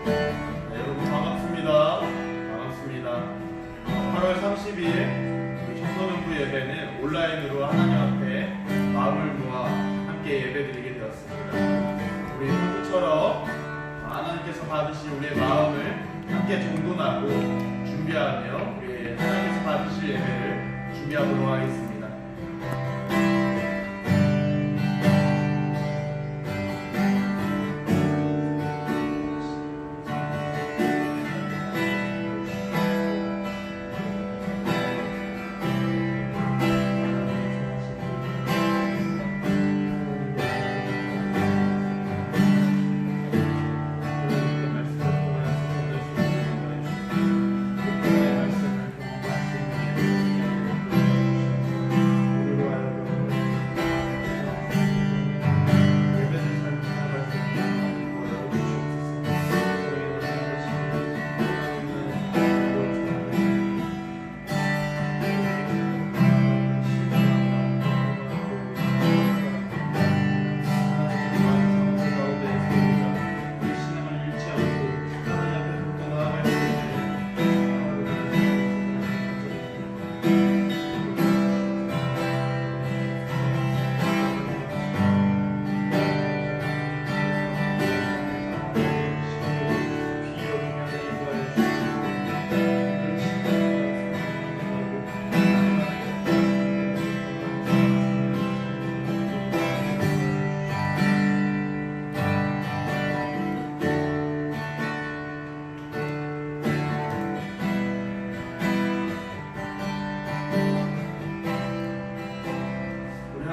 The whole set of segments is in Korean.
네, 여러분 반갑습니다. 반갑습니다. 8월 30일 우리 청소년부 예배는 온라인으로 하나님 앞에 마음을 모아 함께 예배드리게 되었습니다. 우리 평소처럼 하나님께서 받으실 우리의 마음을 함께 정돈하고 준비하며 우리 하나님께서 받으실 예배를 준비하도록 하겠습니다.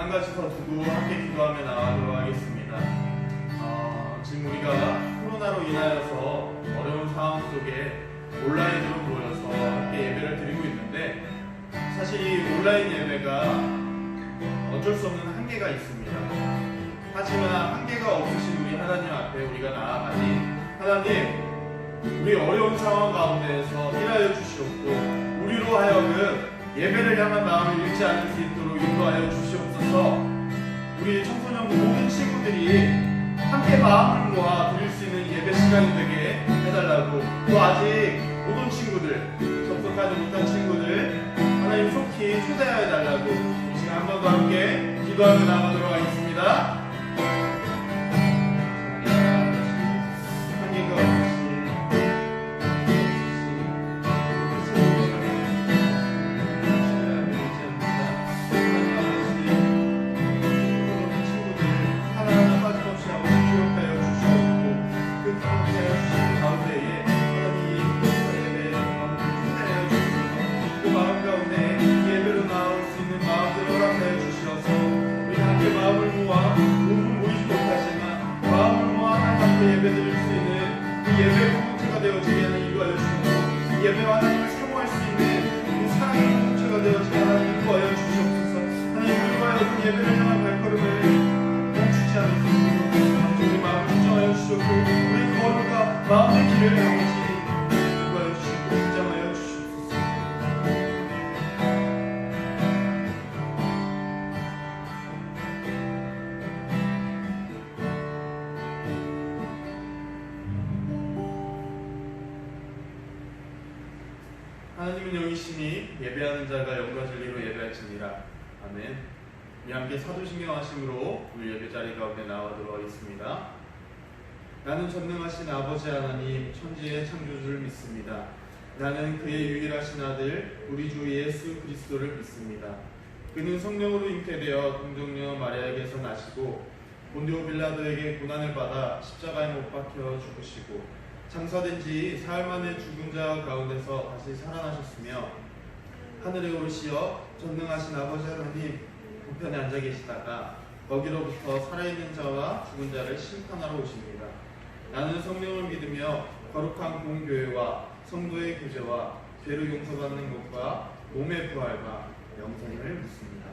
한 가지 더 두고 함께 기도하며 나가도록 하겠습니다. 지금 우리가 코로나로 인하여서 어려운 상황 속에 온라인으로 모여서 함께 예배를 드리고 있는데, 사실 이 온라인 예배가 어쩔 수 없는 한계가 있습니다. 하지만 한계가 없으신 우리 하나님 앞에 우리가 나아가니, 하나님 우리 어려운 상황 가운데에서 일하여 주시옵고 우리로 하여금 예배를 향한 마음을 잃지 않을 수 있도록 인도하여 주시옵소서. 우리 청소년부 모든 친구들이 함께 마음을 모아 드릴 수 있는 예배 시간이 되게 해달라고, 또 아직 못 온 친구들, 접속하지 못한 친구들 하나님 속히 초대하여 달라고 이 시간 한 번 더 함께 기도하며 나가도록 하겠습니다. 예배드릴 수 있는 그 예배 공동체가 되어지게 하는 인도하여 주시옵소서. 예배와 하나님을 사모할 수 있는 그 사랑의 공동체가 되어지게 하는 인도하여 주시옵소서. 하나님 우리와 여러분 예배를 향한 발걸음을 멈추지 않을 수 있도록 우리 마음을 인정하여 주시옵고, 우리 거룩과 마음의 길을 향하시 인도하여 주시고 인정하여 주시옵소서. 하나님은 영이시니 예배하는 자가 영과 진리로 예배할지니라. 아멘. 우리 함께 사도신경 하심으로 우리 예배 자리 가운데 나오도록 하겠습니다. 나는 전능하신 아버지 하나님 천지의 창조주를 믿습니다. 나는 그의 유일하신 아들 우리 주 예수 그리스도를 믿습니다. 그는 성령으로 잉태되어 동정녀 마리아에게서 나시고 본디오 빌라도에게 고난을 받아 십자가에 못 박혀 죽으시고 장사된 지 사흘 만에 죽은 자 가운데서 다시 살아나셨으며 하늘에 오르시어 전능하신 아버지 하나님 우편에 앉아 계시다가 거기로부터 살아있는 자와 죽은 자를 심판하러 오십니다. 나는 성령을 믿으며 거룩한 공교회와 성도의 교제와 죄를 용서받는 것과 몸의 부활과 영생을 믿습니다.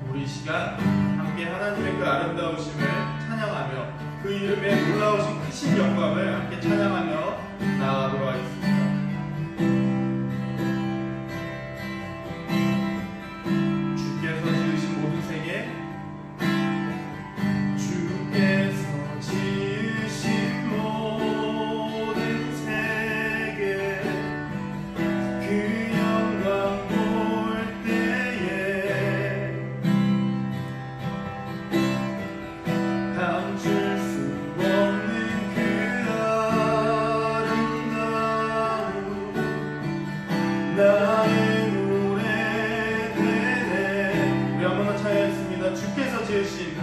우리 이 시간 함께 하나님의 그 아름다우심을 찬양하며 그 이름의 놀라우신 크신 영광을 함께 찬양하며 나아가도록 하겠습니다. 주께서 지으신 모든 세계 지으신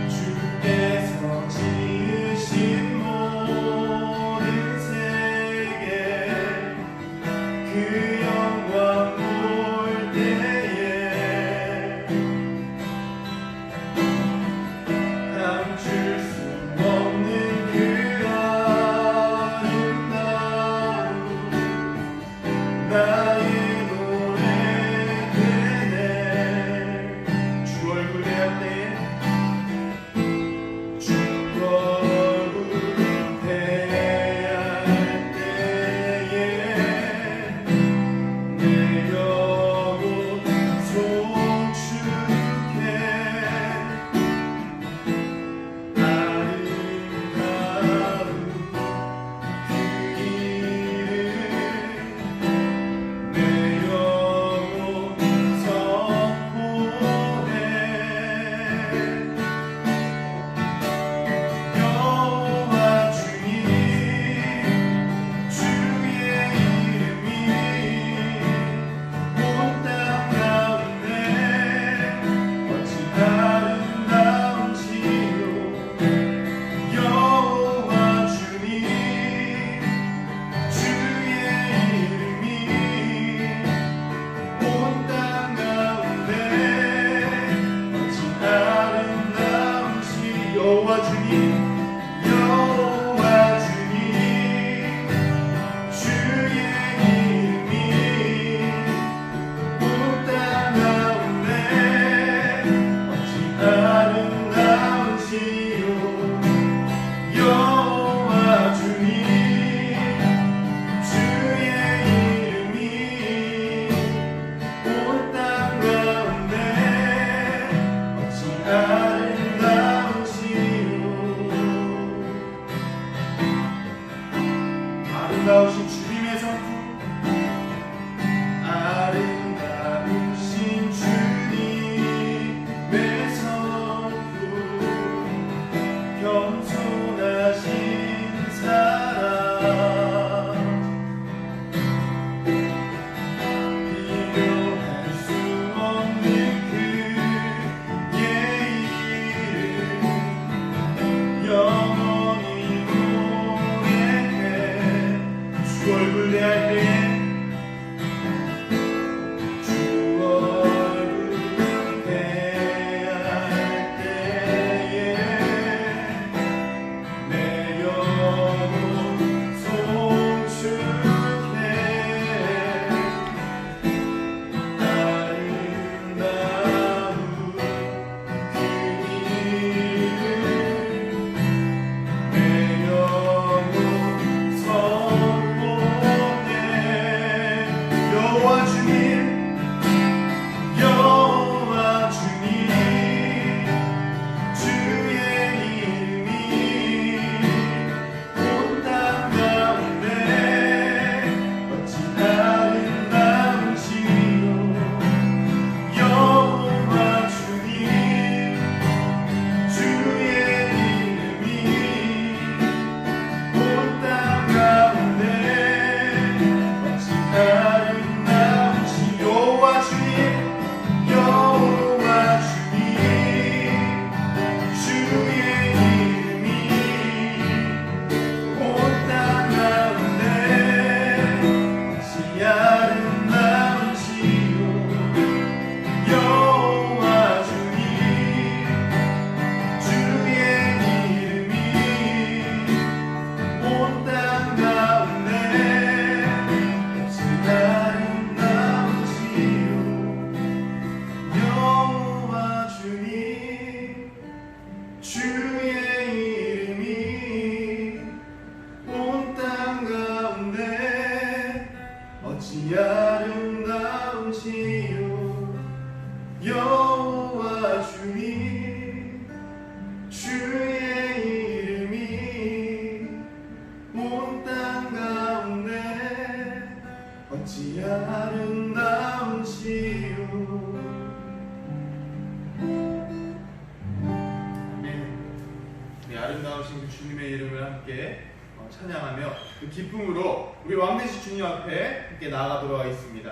주께서 지으신 모든 세계 그 영광 볼 때에 감출 수 없는 그 아름다움 나의 노래 되네. 주 얼굴 대할 때에 주 얼굴 대할 때에 내 영혼 송축해 아름다운 그 이름 내 영혼 선포해 여호와 주님 주의 이름이 온 땅 가운데 어찌 아름다운지요 여호와 주님 주의 이름이 온 땅 가운데 어찌 아름다운지 여호와 주님 주의 이름이 온 땅 가운데 어찌 아름다운지요 여호와 주님 주의 이름이 온 땅 가운데 어찌 아름다운지요 아름다우신 주님의 성품 아름다우신 주님의 성품 겸손하신 사랑 비교할 수 없는 그의 이름 영원히 노래해 주 얼굴 대할 때에 주 얼굴 대할 때에 내 영혼 송축해 아름다운 그 이름 내 영혼 선포해 여호와 주님 주의 이름이 온 땅 가운데 어찌 아름다운지요 여호와 주님 주의 이름이 온 땅 가운데 어찌 아름다운지 여호와 주님 주의 이름이 온 땅 가운데 어찌 아름다운지요 여호와 주님 주의 이름이 온 땅 가운데 어찌 아름다운지요 여호와 주님 주의 이름이 온 땅 가운데 어찌 아름다운지요 여호와 주님 주의 이름이 온 땅 가운데 어찌 아름다운지요 아름다우신 그 주님의 이름을 함께 찬양하며 그 기쁨으로 우리 왕되신 주님 앞에 함께 나아가도록 하겠습니다.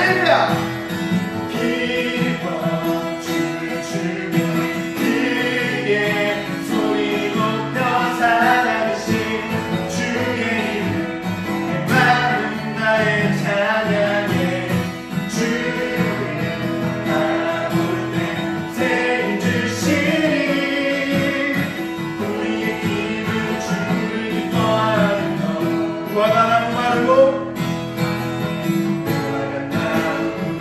할렐루야. 기뻐 춤을 추며 크게 소리 높여 사랑하신 주의 이름 마음 나의 찬양해 주를 바라볼 때 새 주시니 우리의 기분 주를 기뻐하는 너 무화과 나무 마르고 무화과 나무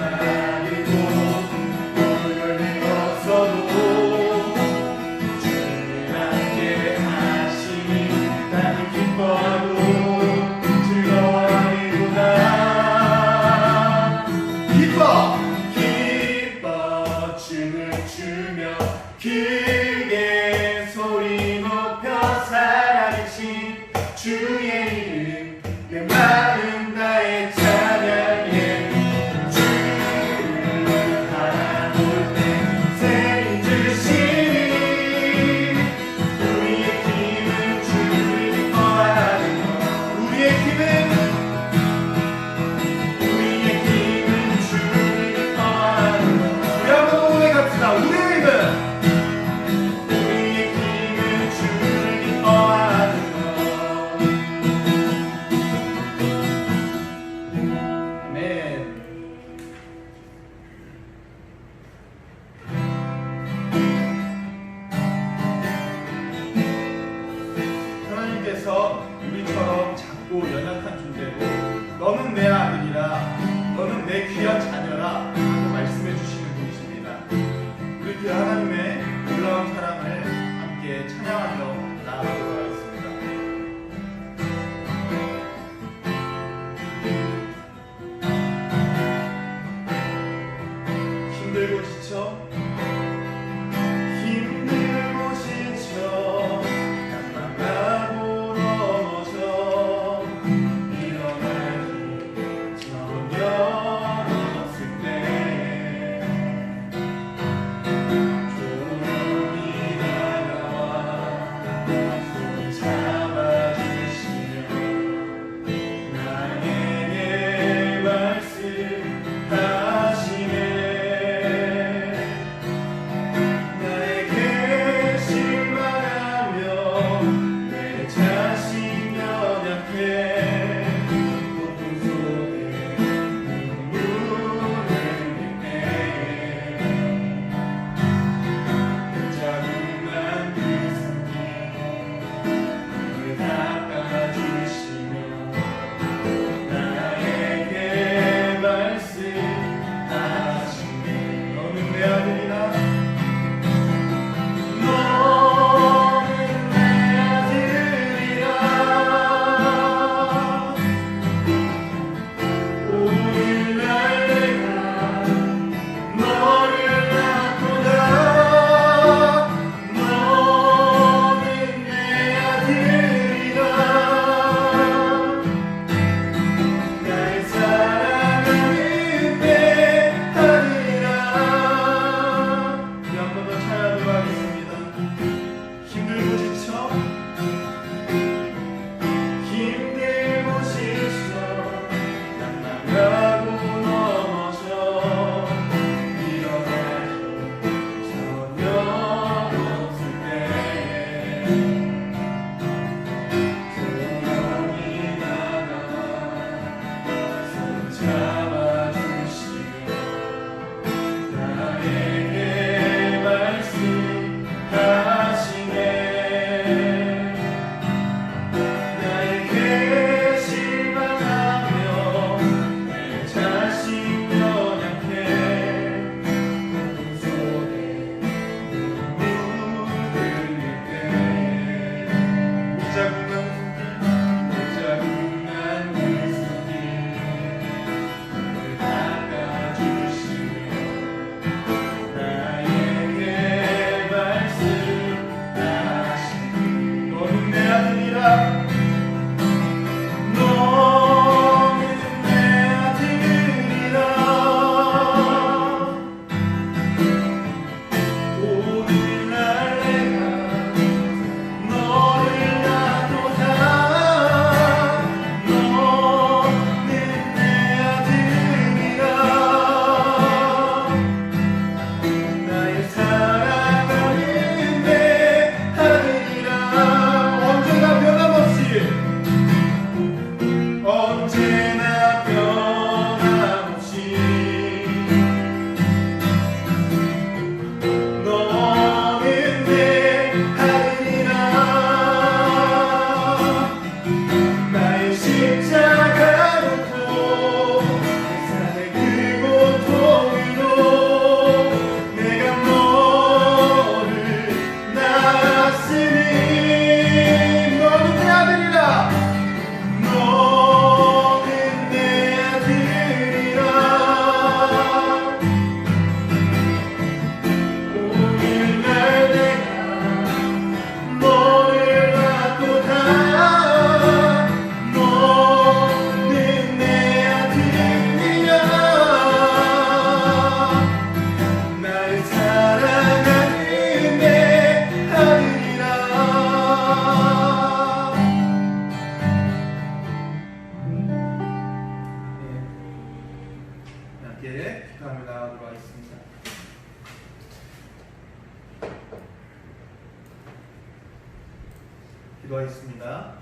기도하겠습니다.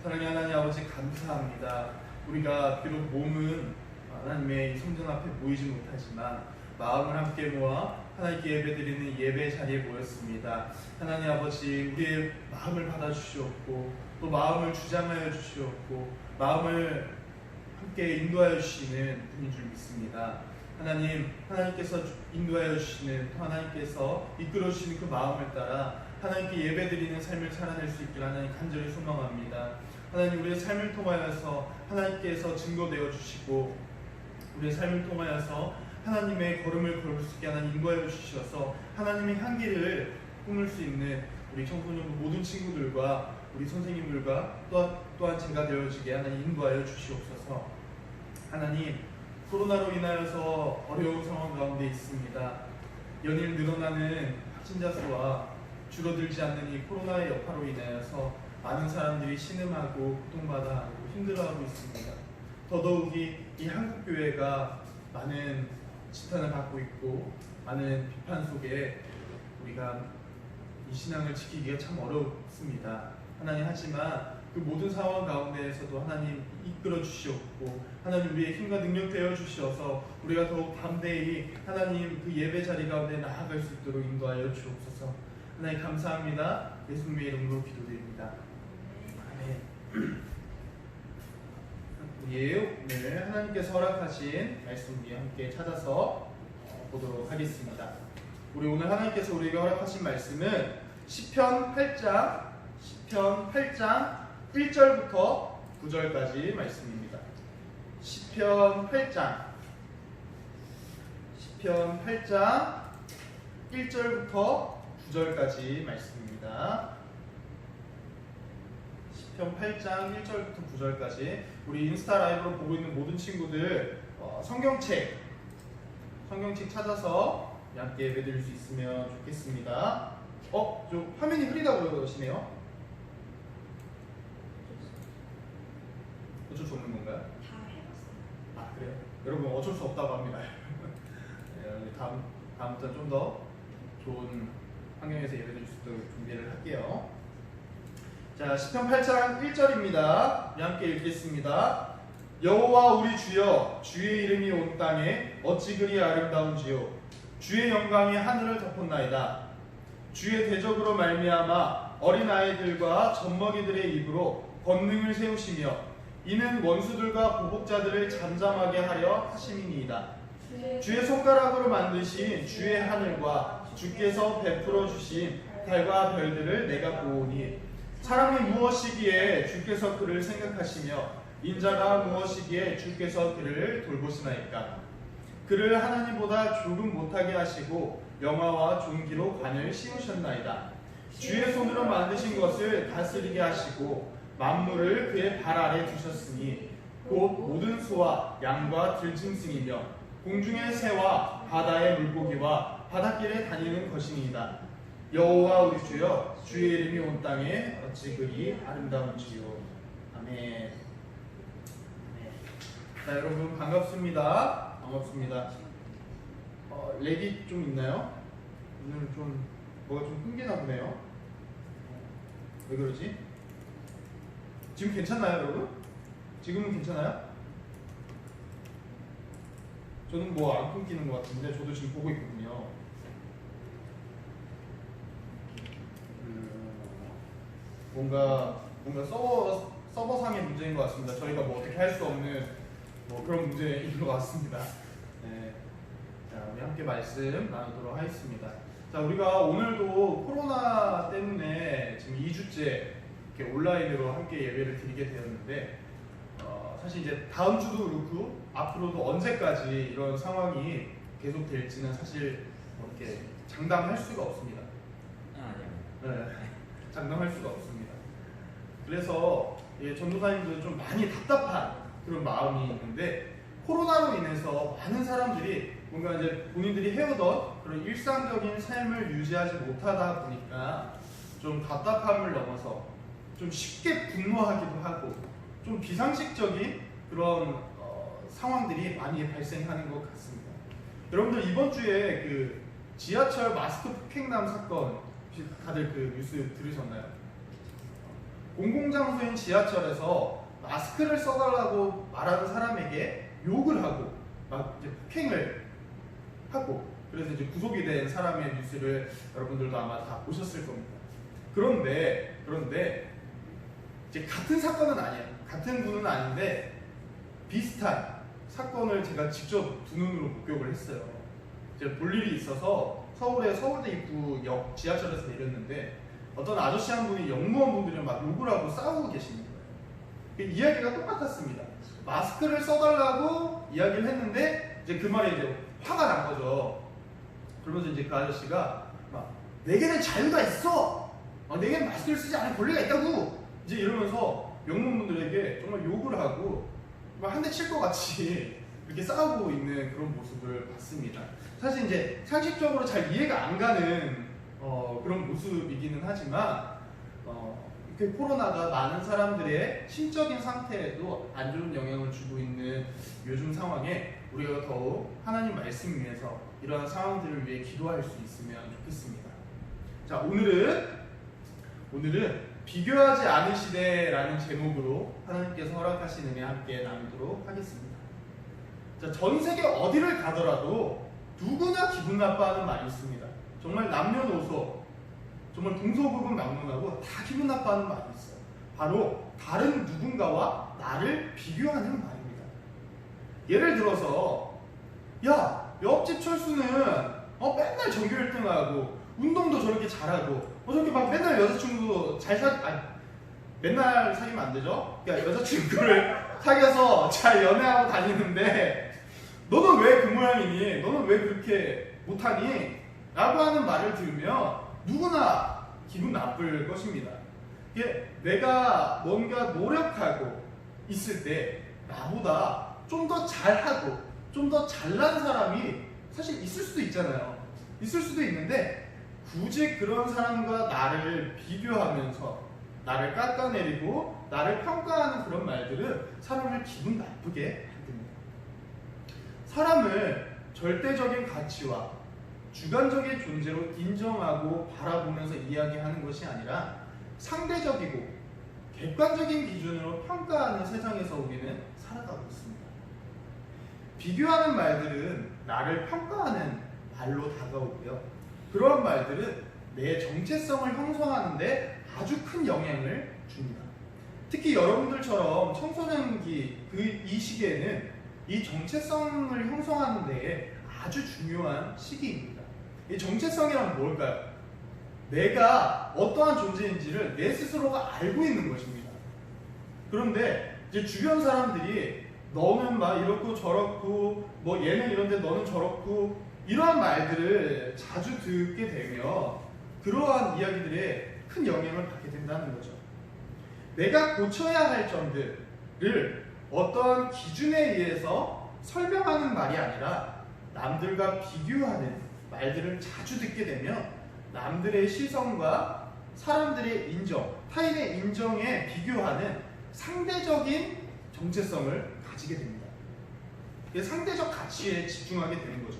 사랑의 하나님 아버지 감사합니다. 우리가 비록 몸은 하나님의 성전 앞에 모이지 못하지만 마음을 함께 모아 하나님께 예배드리는 예배 자리에 모였습니다. 하나님 아버지 우리의 마음을 받아주시옵고 또 마음을 주장하여 주시옵고 마음을 함께 인도하여 주시는 분인 줄 믿습니다. 하나님께서 인도하여 주시는 하나님께서 이끌어 주시는 그 마음을 따라 하나님께 예배드리는 삶을 살아낼 수 있기를 하나님 간절히 소망합니다. 하나님 우리의 삶을 통하여서 하나님께서 증거되어 주시고 우리의 삶을 통하여서 하나님의 걸음을 걸을 수 있게 하나님 인도하여 주셔서 하나님의 향기를 품을 수 있는 우리 청소년 모든 친구들과 우리 선생님들과 또한 제가 되어지게 하나님 인도하여 주시옵소서. 하나님 코로나로 인하여서 어려운 상황 가운데 있습니다. 연일 늘어나는 확진자 수와 줄어들지 않는 이 코로나의 여파로 인하여서 많은 사람들이 신음하고 고통받아하고 힘들어하고 있습니다. 더더욱이 이 한국교회가 많은 지탄을 받고 있고 많은 비판 속에 우리가 이 신앙을 지키기가 참 어렵습니다. 하나님 하지만 그 모든 상황 가운데에서도 하나님 이끌어 주시옵고 하나님 우리의 힘과 능력 되어 주시어서 우리가 더욱 담대히 하나님 그 예배 자리 가운데 나아갈 수 있도록 인도하여 주옵소서. 하나님 감사합니다. 예수님의 이름으로 기도드립니다. 아멘. 오늘 하나님께서 허락하신 말씀 위에 함께 찾아서 보도록 하겠습니다. 우리 오늘 하나님께서 우리에게 허락하신 말씀은 시편 8장 1절부터 9절까지 말씀입니다. 시편 8장 1절부터 9절까지 말씀입니다. 시편 8장 1절부터 9절까지 우리 인스타 라이브로 보고 있는 모든 친구들 성경책 찾아서 함께 예배드릴 수 있으면 좋겠습니다. 저 화면이 흐리다고 그러시네요. 어쩔 수 없는 건가요? 다 해봤어요. 그래요? 여러분 어쩔 수 없다고 합니다. 다음부터 좀 더 좋은 환경에서 예배드릴 수 있도록 준비를 할게요. 자, 시편 8장 1절입니다. 함께 읽겠습니다. 여호와 우리 주여, 주의 이름이 온 땅에 어찌 그리 아름다운지요. 주의 영광이 하늘을 덮었나이다. 주의 대적으로 말미암아 어린아이들과 젖먹이들의 입으로 권능을 세우시며 이는 원수들과 보복자들을 잠잠하게 하려 하심이니이다. 주의 손가락으로 만드신 주의 하늘과 주께서 베풀어 주신 달과 별들을 내가 보오니 사람이 무엇이기에 주께서 그를 생각하시며 인자가 무엇이기에 주께서 그를 돌보시나이까. 그를 하나님보다 조금 못하게 하시고 영화와 존귀로 관을 씌우셨나이다. 주의 손으로 만드신 것을 다스리게 하시고 만물을 그의 발 아래 두셨으니 곧 모든 소와 양과 들짐승이며 공중의 새와 바다의 물고기와 바닷길에 다니는 것이니이다. 여호와 우리 주여, 주의 이름이 온 땅에 어찌 그리 아름다운지요. 아멘. 자, 여러분 반갑습니다. 렉이 좀 있나요? 오늘 좀 뭐가 좀 끊기나 보네요. 왜 그러지? 지금 괜찮나요, 여러분? 지금은 괜찮아요? 저는 뭐 안 끊기는 것 같은데 저도 지금 보고 있거든요. 뭔가 서버상의 문제인 것 같습니다. 저희가 뭐 어떻게 할 수 없는 그런 문제인 것 같습니다. 네. 자, 우리 함께 말씀 나누도록 하겠습니다. 자, 우리가 오늘도 코로나 때문에 지금 2주째 이렇게 온라인으로 함께 예배를 드리게 되었는데 사실 이제 다음 주도 그렇고 앞으로도 언제까지 이런 상황이 계속될지는 사실 이렇게 장담할 수가 없습니다. 네, 장담할 수가 없습니다. 그래서 전도사님들 좀 많이 답답한 그런 마음이 있는데 코로나로 인해서 많은 사람들이 뭔가 이제 본인들이 해오던 그런 일상적인 삶을 유지하지 못하다 보니까 좀 답답함을 넘어서 좀 쉽게 분노하기도 하고 좀 비상식적인 그런 상황들이 많이 발생하는 것 같습니다. 여러분들 이번 주에 그 지하철 마스크 폭행남 사건 혹시 다들 그 뉴스 들으셨나요? 공공장소인 지하철에서 마스크를 써달라고 말하는 사람에게 욕을 하고 막 이제 폭행을 하고 그래서 이제 구속이 된 사람의 뉴스를 여러분들도 아마 다 보셨을 겁니다. 그런데 이제 같은 사건은 아니에요. 같은 분은 아닌데 비슷한 사건을 제가 직접 두 눈으로 목격을 했어요. 제가 볼 일이 있어서 서울의 서울대 입구역 지하철에서 내렸는데 어떤 아저씨 한 분이 역무원분들이랑 막 욕을 하고 싸우고 계시는 거예요. 이야기가 똑같았습니다. 마스크를 써달라고 이야기를 했는데 이제 그 말에 이제 화가 난 거죠. 그러면서 이제 그 아저씨가 막 내게는 자유가 있어. 내게는 마스크를 쓰지 않을 권리가 있다고. 이제 이러면서 영문분들에게 정말 욕을 하고 막 한 대 칠 것 같이 이렇게 싸우고 있는 그런 모습을 봤습니다. 사실 이제 상식적으로 잘 이해가 안 가는 그런 모습이기는 하지만 이렇게 코로나가 많은 사람들의 심적인 상태에도 안 좋은 영향을 주고 있는 요즘 상황에 우리가 더욱 하나님 말씀 위해서 이러한 상황들을 위해 기도할 수 있으면 좋겠습니다. 자, 오늘은 비교하지 않으시되라는 제목으로 하나님께서 허락하신 은혜 함께 나누도록 하겠습니다. 자, 전 세계 어디를 가더라도 누구나 기분 나빠하는 말이 있습니다. 정말 남녀노소, 정말 동서고금망론하고 다 기분 나빠하는 말이 있어요. 바로 다른 누군가와 나를 비교하는 말입니다. 예를 들어서 야, 옆집 철수는 맨날 전교 1등하고 운동도 저렇게 잘하고 저렇게 막 맨날 여자친구도 맨날 사귀면 안 되죠? 그러니까 여자친구를 사귀어서 잘 연애하고 다니는데 너는 왜 그 모양이니? 너는 왜 그렇게 못하니? 라고 하는 말을 들으면 누구나 기분 나쁠 것입니다. 내가 뭔가 노력하고 있을 때 나보다 좀 더 잘하고 좀 더 잘난 사람이 사실 있을 수도 있잖아요. 있을 수도 있는데 굳이 그런 사람과 나를 비교하면서 나를 깎아내리고 나를 평가하는 그런 말들은 사람을 기분 나쁘게 만듭니다. 사람을 절대적인 가치와 주관적인 존재로 인정하고 바라보면서 이야기하는 것이 아니라 상대적이고 객관적인 기준으로 평가하는 세상에서 우리는 살아가고 있습니다. 비교하는 말들은 나를 평가하는 말로 다가오고요. 그러한 말들은 내 정체성을 형성하는데 아주 큰 영향을 줍니다. 특히 여러분들처럼 청소년기 이 시기에는 이 정체성을 형성하는 데에 아주 중요한 시기입니다. 이 정체성이란 뭘까요? 내가 어떠한 존재인지를 내 스스로가 알고 있는 것입니다. 그런데 이제 주변 사람들이 너는 막 이렇고 저렇고 뭐 얘는 이런데 너는 저렇고 이러한 말들을 자주 듣게 되면 그러한 이야기들에 큰 영향을 받게 된다는 거죠. 내가 고쳐야 할 점들을 어떤 기준에 의해서 설명하는 말이 아니라 남들과 비교하는 말들을 자주 듣게 되면 남들의 시선과 사람들의 인정, 타인의 인정에 비교하는 상대적인 정체성을 가지게 됩니다. 상대적 가치에 집중하게 되는 거죠.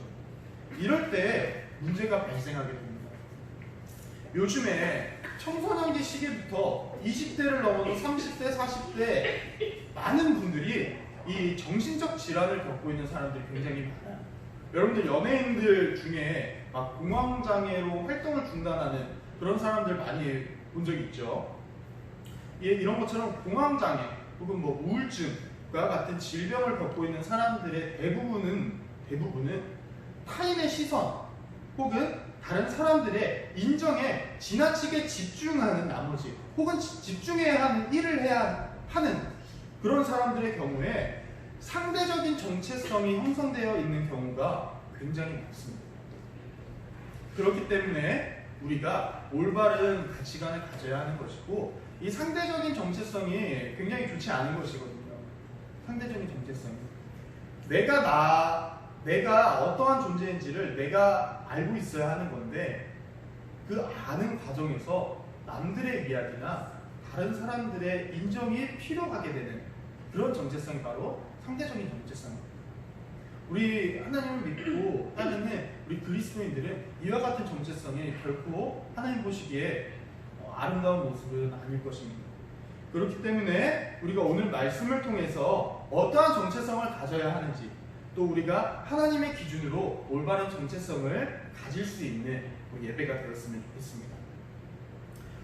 이럴 때 문제가 발생하게 됩니다. 요즘에 청소년기 시기부터 20대를 넘어도 30대, 40대 많은 분들이 이 정신적 질환을 겪고 있는 사람들이 굉장히 많아요. 여러분들 연예인들 중에 막 공황장애로 활동을 중단하는 그런 사람들 많이 본 적 있죠. 이런 것처럼 공황장애 혹은 뭐 우울증과 같은 질병을 겪고 있는 사람들의 대부분은 타인의 시선 혹은 다른 사람들의 인정에 지나치게 집중하는 나머지 혹은 집중해야 하는 일을 해야 하는 그런 사람들의 경우에 상대적인 정체성이 형성되어 있는 경우가 굉장히 많습니다. 그렇기 때문에 우리가 올바른 가치관을 가져야 하는 것이고 이 상대적인 정체성이 굉장히 좋지 않은 것이거든요. 상대적인 정체성이 내가 어떠한 존재인지를 내가 알고 있어야 하는 건데 그 아는 과정에서 남들의 이야기나 다른 사람들의 인정이 필요하게 되는 그런 정체성이 바로 상대적인 정체성입니다. 우리 하나님을 믿고 따르는 우리 그리스도인들은 이와 같은 정체성이 결코 하나님 보시기에 아름다운 모습은 아닐 것입니다. 그렇기 때문에 우리가 오늘 말씀을 통해서 어떠한 정체성을 가져야 하는지, 또 우리가 하나님의 기준으로 올바른 정체성을 가질 수 있는 예배가 되었으면 좋겠습니다.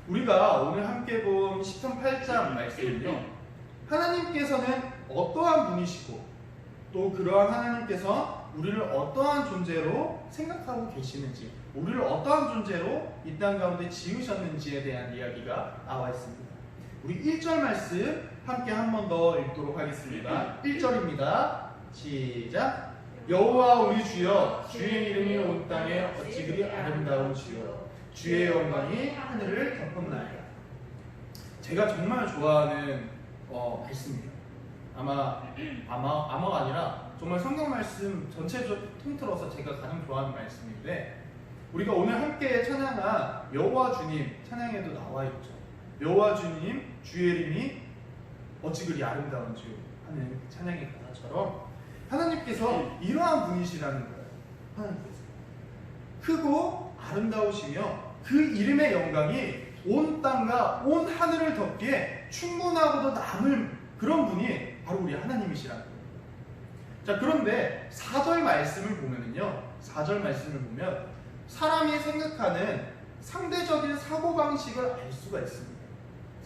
우리가 오늘 함께 본 시편 8장 말씀은요, 하나님께서는 어떠한 분이시고 또 그러한 하나님께서 우리를 어떠한 존재로 생각하고 계시는지, 우리를 어떠한 존재로 이 땅 가운데 지으셨는지에 대한 이야기가 나와 있습니다. 우리 1절 말씀 함께 한 번 더 읽도록 하겠습니다. 1절입니다. 시작. 여호와 우리 주여, 주의 이름이 온 땅에 어찌 그리 아름다운 주여, 주의 영광이 하늘을 덮었나이다. 제가 정말 좋아하는 말씀이에요. 아마가 아니라 정말 성경 말씀 전체적으로 통틀어서 제가 가장 좋아하는 말씀인데, 우리가 오늘 함께 찬양한 여호와 주님 찬양에도 나와 있죠. 여호와 주님, 주의 이름이 어찌 그리 아름다운 주 하는 찬양의 가사처럼 하나님께서 이러한 분이시라는 거예요. 하나님께서 크고 아름다우시며 그 이름의 영광이 온 땅과 온 하늘을 덮기에 충분하고도 남을 그런 분이 바로 우리 하나님이시라는 거예요. 자, 그런데 4절 말씀을 보면은요, 4절 말씀을 보면 사람이 생각하는 상대적인 사고방식을 알 수가 있습니다.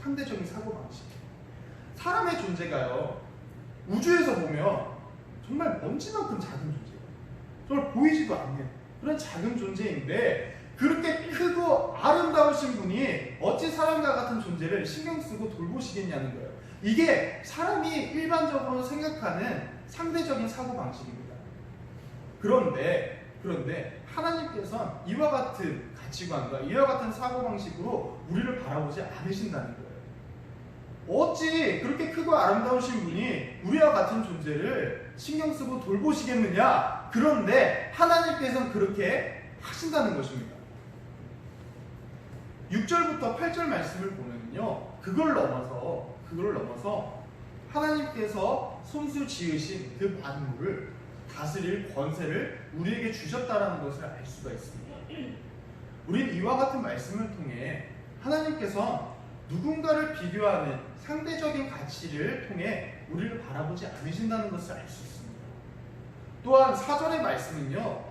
상대적인 사고방식. 사람의 존재가요, 우주에서 보면 정말 먼지만큼 작은 존재예요. 정말 보이지도 않는 그런 작은 존재인데, 그렇게 크고 아름다우신 분이 어찌 사람과 같은 존재를 신경 쓰고 돌보시겠냐는 거예요. 이게 사람이 일반적으로 생각하는 상대적인 사고방식입니다. 그런데 하나님께서는 이와 같은 가치관과 이와 같은 사고방식으로 우리를 바라보지 않으신다는 거예요. 어찌 그렇게 크고 아름다우신 분이 우리와 같은 존재를 신경 쓰고 돌보시겠느냐? 그런데 하나님께서는 그렇게 하신다는 것입니다. 6절부터 8절 말씀을 보면요, 그걸 넘어서 하나님께서 손수 지으신 그 만물을 다스릴 권세를 우리에게 주셨다라는 것을 알 수가 있습니다. 우린 이와 같은 말씀을 통해 하나님께서 누군가를 비교하는 상대적인 가치를 통해 우리를 바라보지 않으신다는 것을 알 수 있습니다. 또한 4절의 말씀은요,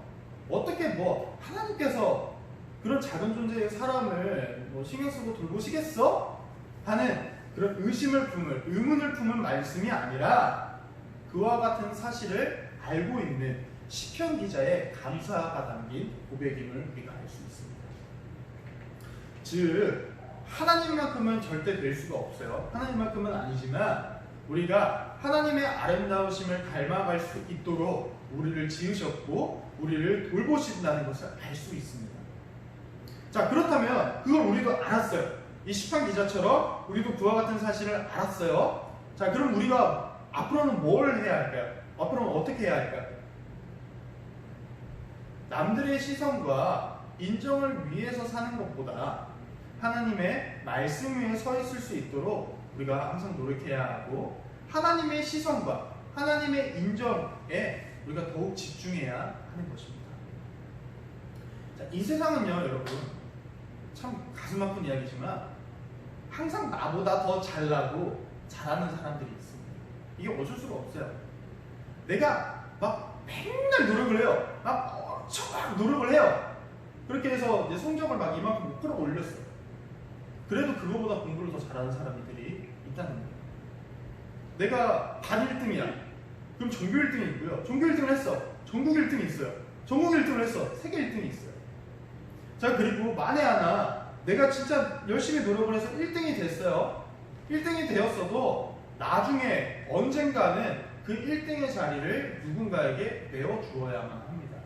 어떻게 하나님께서 그런 작은 존재의 사람을 신경 쓰고 돌보시겠어? 하는 그런 의문을 품은 말씀이 아니라 그와 같은 사실을 알고 있는 시편 기자의 감사가 담긴 고백임을 우리가 알 수 있습니다. 즉, 하나님만큼은 절대 될 수가 없어요. 하나님만큼은 아니지만 우리가 하나님의 아름다우심을 닮아갈 수 있도록 우리를 지으셨고 우리를 돌보신다는 것을 알 수 있습니다. 자, 그렇다면 그걸 우리도 알았어요. 이 시편 기자처럼 우리도 그와 같은 사실을 알았어요. 자, 그럼 우리가 앞으로는 뭘 해야 할까요? 앞으로는 어떻게 해야 할까요? 남들의 시선과 인정을 위해서 사는 것보다 하나님의 말씀 위에 서 있을 수 있도록 우리가 항상 노력해야 하고, 하나님의 시선과 하나님의 인정에 우리가 더욱 집중해야 하는 것입니다. 자, 이 세상은요, 여러분, 참 가슴 아픈 이야기지만 항상 나보다 더 잘나고 잘하는 사람들이 있습니다. 이게 어쩔 수가 없어요. 내가 막 맨날 노력을 해요. 막 엄청 노력을 해요. 그렇게 해서 내 성적을 막 이만큼 못 끌어올렸어요. 그래도 그거보다 공부를 더 잘하는 사람들이 있다는 거예요. 내가 반 1등이야. 그럼 전교 1등이 있고요. 전교 1등을 했어. 전국 1등이 있어요. 전국 1등을 했어. 세계 1등이 있어요. 자, 그리고 만에 하나 내가 진짜 열심히 노력을 해서 1등이 됐어요. 1등이 되었어도 나중에 언젠가는 그 1등의 자리를 누군가에게 내어주어야만 합니다.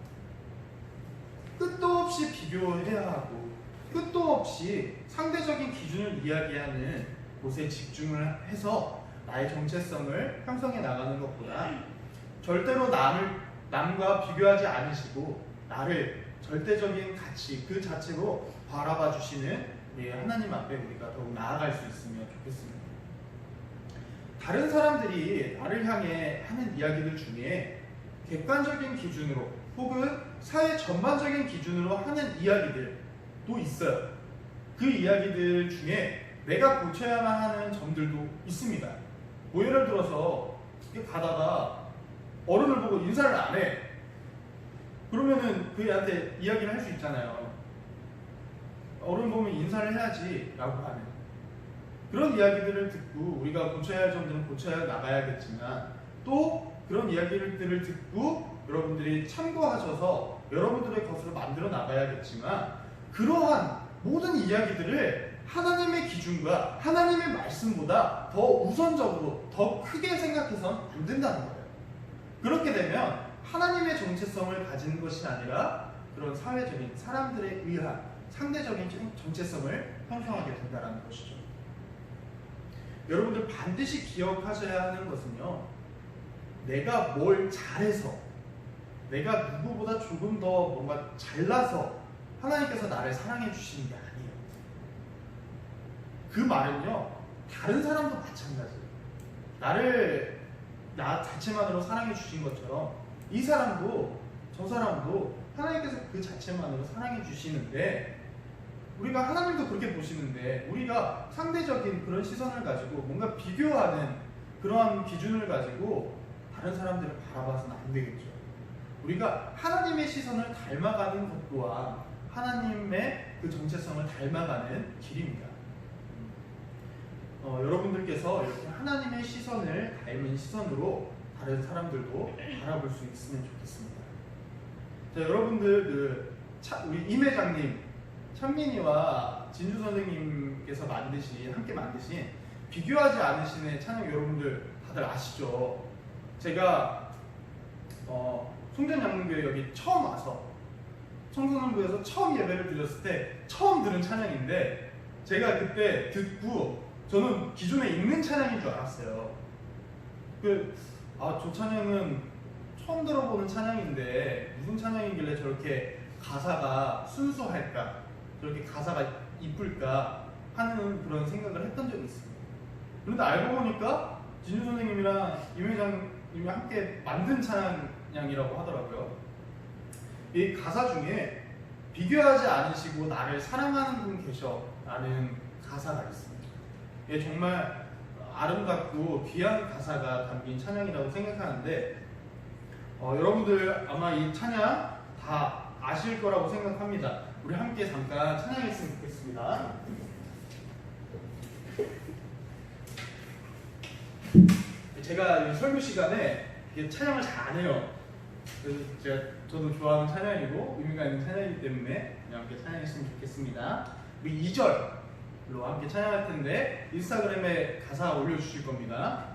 끝도 없이 비교해야 하고 끝도 없이 상대적인 기준을 이야기하는 곳에 집중을 해서 나의 정체성을 형성해 나가는 것보다 절대로 남과 비교하지 않으시고 나를 절대적인 가치 그 자체로 바라봐 주시는 우리 하나님 앞에 우리가 더욱 나아갈 수 있으면 좋겠습니다. 다른 사람들이 나를 향해 하는 이야기들 중에 객관적인 기준으로 혹은 사회 전반적인 기준으로 하는 이야기들도 있어요. 그 이야기들 중에 내가 고쳐야만 하는 점들도 있습니다. 뭐 예를 들어서 이렇게 가다가 어른을 보고 인사를 안 해. 그러면은 그 애한테 이야기를 할 수 있잖아요. 어른 보면 인사를 해야지 라고 하는 그런 이야기들을 듣고 우리가 고쳐야 할 점들은 고쳐야 나가야겠지만 또 그런 이야기들을 듣고 여러분들이 참고하셔서 여러분들의 것으로 만들어 나가야겠지만 그러한 모든 이야기들을 하나님의 기준과 하나님의 말씀보다 더 우선적으로 더 크게 생각해서는 안 된다는 거예요. 그렇게 되면 하나님의 정체성을 가지는 것이 아니라 그런 사회적인 사람들에 의한 상대적인 정체성을 형성하게 된다는 것이죠. 여러분들 반드시 기억하셔야 하는 것은요, 내가 뭘 잘해서, 내가 누구보다 조금 더 뭔가 잘나서 하나님께서 나를 사랑해 주시는 게 아니에요. 그 말은요, 다른 사람도 마찬가지예요. 나를 나 자체만으로 사랑해 주신 것처럼 이 사람도 저 사람도 하나님께서 그 자체만으로 사랑해 주시는데 우리가 하나님도 그렇게 보시는데 우리가 상대적인 그런 시선을 가지고 뭔가 비교하는 그러한 기준을 가지고 다른 사람들을 바라봐서는 안 되겠죠. 우리가 하나님의 시선을 닮아가는 것 또한 하나님의 그 정체성을 닮아가는 길입니다. 여러분들께서 이렇게 하나님의 시선을 닮은 시선으로 다른 사람들도 바라볼 수 있으면 좋겠습니다. 자, 여러분들 우리 임 회장님 찬민이와 진주 선생님께서 함께 만드신 비교하지 않으시는 찬양 여러분들 다들 아시죠? 제가 송전양문교회 여기 처음 와서 청소년부에서 처음 예배를 드렸을 때 처음 들은 찬양인데 제가 그때 듣고 저는 기존에 있는 찬양인 줄 알았어요. 저 찬양은 처음 들어보는 찬양인데 무슨 찬양이길래 저렇게 가사가 순수할까? 저렇게 가사가 이쁠까? 하는 그런 생각을 했던 적이 있습니다. 그런데 알고 보니까 진주 선생님이랑 임 회장님이 함께 만든 찬양이라고 하더라고요. 이 가사 중에 비교하지 않으시고 나를 사랑하는 분 계셔 라는 가사가 있습니다. 이게 정말 아름답고 귀한 가사가 담긴 찬양이라고 생각하는데 여러분들 아마 이 찬양 다 아실 거라고 생각합니다. 우리 함께 잠깐 찬양했으면 좋겠습니다. 제가 설교 시간에 찬양을 잘 안 해요. 그래서 저도 좋아하는 찬양이고 의미가 있는 찬양이기 때문에 함께 찬양했으면 좋겠습니다. 우리 2절로 함께 찬양할 텐데 인스타그램에 가사 올려주실 겁니다.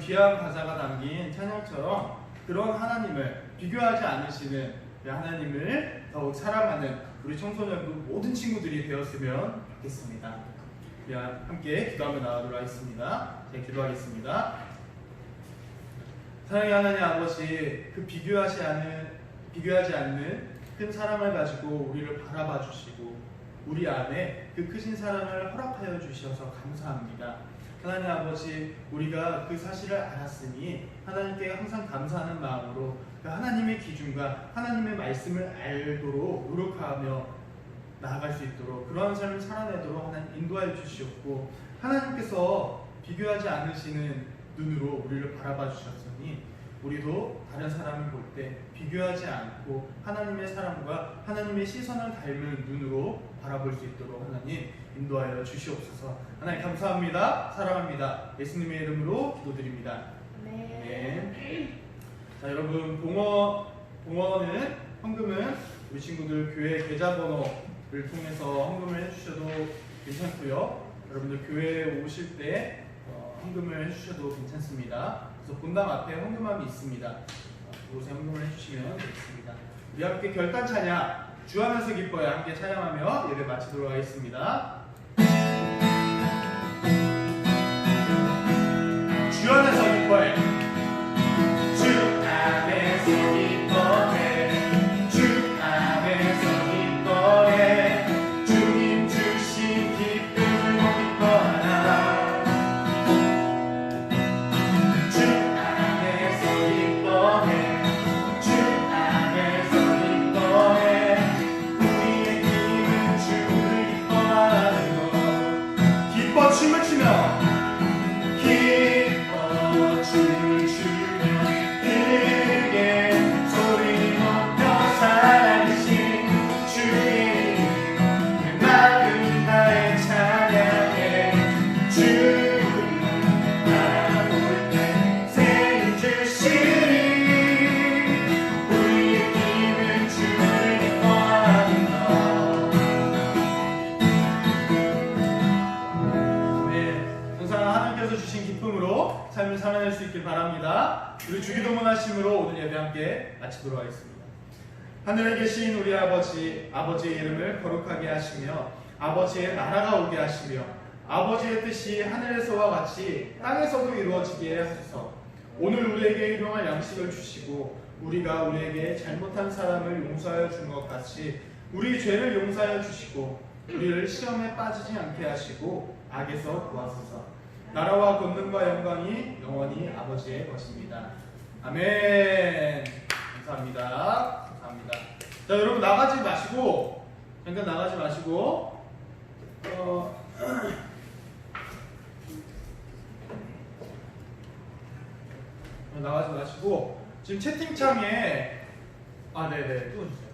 귀한 가사가 담긴 찬양처럼 그런 하나님을 비교하지 않으시는 하나님을 더욱 사랑하는 우리 청소년부 모든 친구들이 되었으면 좋겠습니다. 함께 기도하며 나가도록 하겠습니다. 제가 기도하겠습니다. 사랑의 하나님 아버지, 그 비교하지 않는 큰 사랑을 가지고 우리를 바라봐 주시고 우리 안에 그 크신 사랑을 허락하여 주셔서 감사합니다. 하나님 아버지, 우리가 그 사실을 알았으니 하나님께 항상 감사하는 마음으로 그 하나님의 기준과 하나님의 말씀을 알도록 노력하며 나아갈 수 있도록 그러한 삶을 살아내도록 하나님 인도하여 주시옵고 하나님께서 비교하지 않으시는 눈으로 우리를 바라봐 주셨으니 우리도 다른 사람을 볼 때 비교하지 않고 하나님의 사람과 하나님의 시선을 닮은 눈으로 바라볼 수 있도록 하나님 인도하여 주시옵소서. 하나님 감사합니다. 사랑합니다. 예수님의 이름으로 기도드립니다. 아멘. 자, 여러분 봉헌은 헌금은 우리 친구들 교회 계좌번호를 통해서 헌금을 해주셔도 괜찮고요. 여러분들 교회에 오실 때 헌금을 해주셔도 괜찮습니다. 그래서 본당 앞에 헌금함이 있습니다. 그곳에 헌금을 해주시면 되겠습니다. 우리 함께 결단 찬양 주하면서 기뻐해 함께 찬양하며 예배 마치도록 하겠습니다. 주하면서 기뻐해 주 안에서 기뻐해 주 안에서 기뻐해 주님 주신 기쁨을 못 기뻐하나 주 안에서 기뻐해 주 안에서 기뻐해 우리의 힘은 주를 기뻐하는 것 기뻐 춤을 추며 기뻐 춤을 추며 크게 소리 높여 살아계신 주의 이름 내 마음 다해 찬양해 주를 바라볼 때 새 힘 주시리 우리의 힘은 주를 기뻐하는 것 아멘. 항상 하나님께서 주신 기쁨으로 삶을 살아낼 수 있길 바랍니다. 우리 주기도문 하심으로 오늘 예배 함께 마치도록 하겠습니다. 하늘에 계신 우리 아버지의 이름을 거룩하게 하시며 아버지의 나라가 오게 하시며 아버지의 뜻이 하늘에서와 같이 땅에서도 이루어지게 하소서. 오늘 우리에게 일용할 양식을 주시고 우리가 우리에게 잘못한 사람을 용서하여 준 것 같이 우리 죄를 용서하여 주시고 우리를 시험에 빠지지 않게 하시고 악에서 구하소서. 나라와 권능과 영광이 영원히 아버지의 것입니다. 아멘. 감사합니다. 감사합니다. 자, 여러분 나가지 마시고 잠깐 나가지 마시고 나가지 마시고 지금 채팅창에 네네 또 주세요.